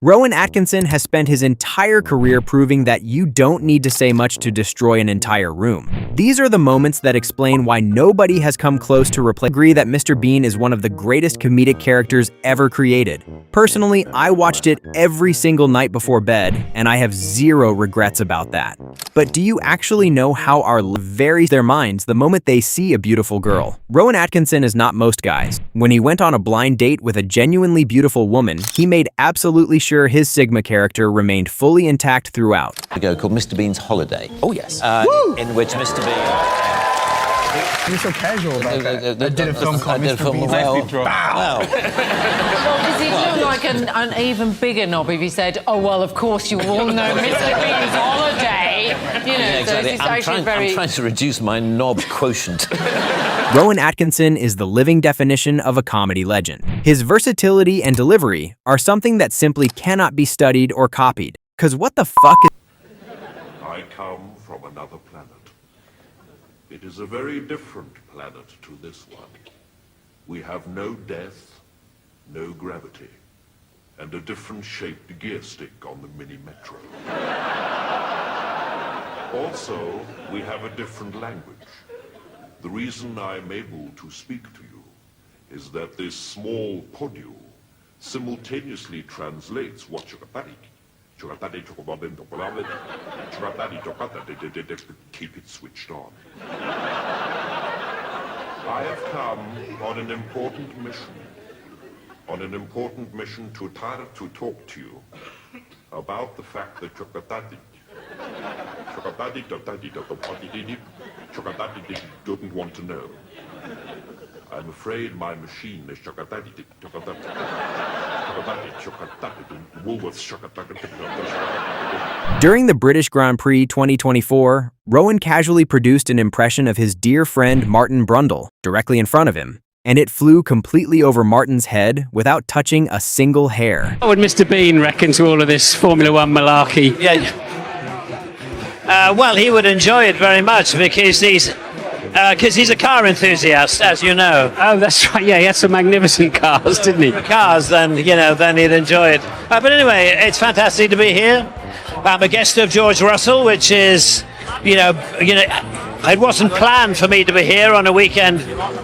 Rowan Atkinson has spent his entire career proving that you don't need to say much to destroy an entire room. These are the moments that explain why nobody has come close to replace. I agree that Mr. Bean is one of the greatest comedic characters ever created. Personally, I watched it every single night before bed, and I have zero regrets about that. But do you actually know how our varies their minds the moment they see a beautiful girl? Rowan Atkinson is not most guys. When he went on a blind date with a genuinely beautiful woman, he made absolutely sure his Sigma character remained fully intact throughout. Ago called Mr. Bean's Holiday. Oh, yes. In which Mr. Bean... You're so casual about that. I did a film called Mr. Bean's. Wow. Well, does he look like an even bigger knob if he said, oh, well, of course you all know Mr. Bean's Holiday? You know, Yeah, exactly. so it's I'm trying to reduce my knob quotient. Rowan Atkinson is the living definition of a comedy legend. His versatility and delivery are something that simply cannot be studied or copied. 'Cause what the fuck is... I come from another planet. It is a very different planet to this one. We have no death, no gravity, and a different shaped gear stick on the mini metro. Also, we have a different language. The reason I'm able to speak to you is that this small podule simultaneously translates what keep it switched on. I have come on an important mission to talk to you about the fact that don't want to know. I'm afraid my machine is During the British Grand Prix 2024, Rowan casually produced an impression of his dear friend Martin Brundle directly in front of him, and it flew completely over Martin's head without touching a single hair. What would Mr. Bean reckon to all of this Formula One malarkey? Yeah. Well, he would enjoy it very much because he's a car enthusiast, as you know. Oh, that's right. Yeah, he had some magnificent cars, didn't he? Cars, then he'd enjoy it. But anyway, it's fantastic to be here. I'm a guest of George Russell, which is, it wasn't planned for me to be here on a weekend,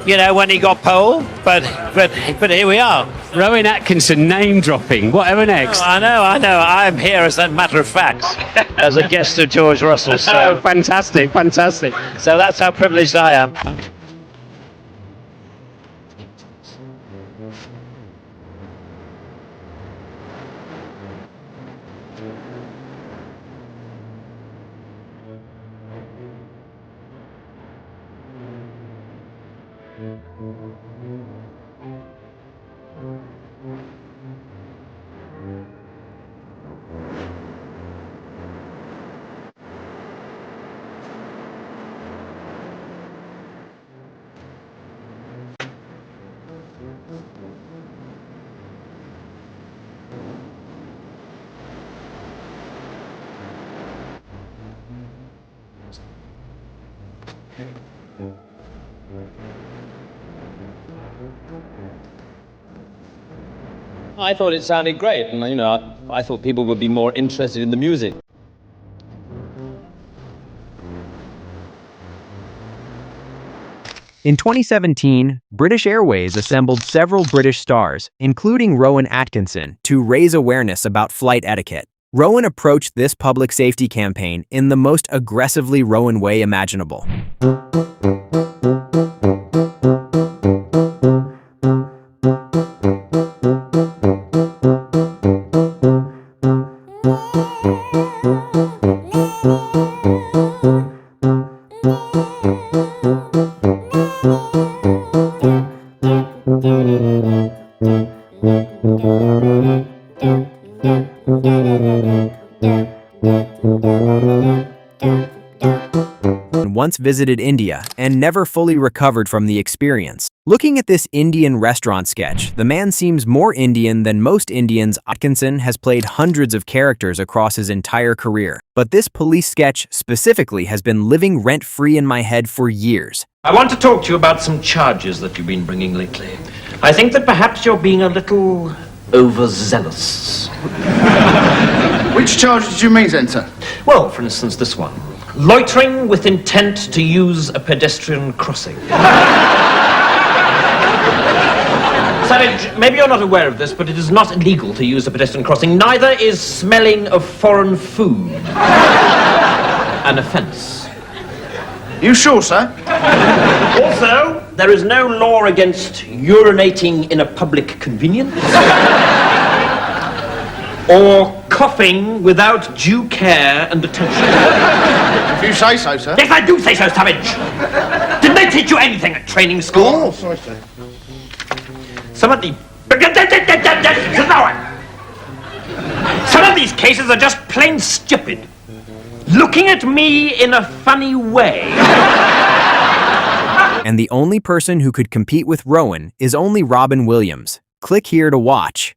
when he got pole, but here we are. Rowan Atkinson name dropping. Whatever next? I know. I'm here as a matter of fact, as a guest of George Russell. So. Oh, fantastic. So that's how privileged I am. I thought it sounded great, and I thought people would be more interested in the music. In 2017, British Airways assembled several British stars, including Rowan Atkinson, to raise awareness about flight etiquette. Rowan approached this public safety campaign in the most aggressively Rowan way imaginable. Once visited India and never fully recovered from the experience. Looking at this Indian restaurant sketch, the man seems more Indian than most Indians. Atkinson has played hundreds of characters across his entire career, but this police sketch specifically has been living rent-free in my head for years. I want to talk to you about some charges that you've been bringing lately. I think that perhaps you're being a little overzealous. Which charge did you mean, enter? Well, for instance, this one. Loitering with intent to use a pedestrian crossing. Savage, maybe you're not aware of this, but it is not illegal to use a pedestrian crossing. Neither is smelling of foreign food an offence. You sure, sir? Also, there is no law against urinating in a public convenience or coughing without due care and attention. If you say so, sir. Yes, I do say so, Savage. Didn't they teach you anything at training school? Oh, sorry, sir. Some of these cases are just plain stupid. Looking at me in a funny way. And the only person who could compete with Rowan is only Robin Williams. Click here to watch.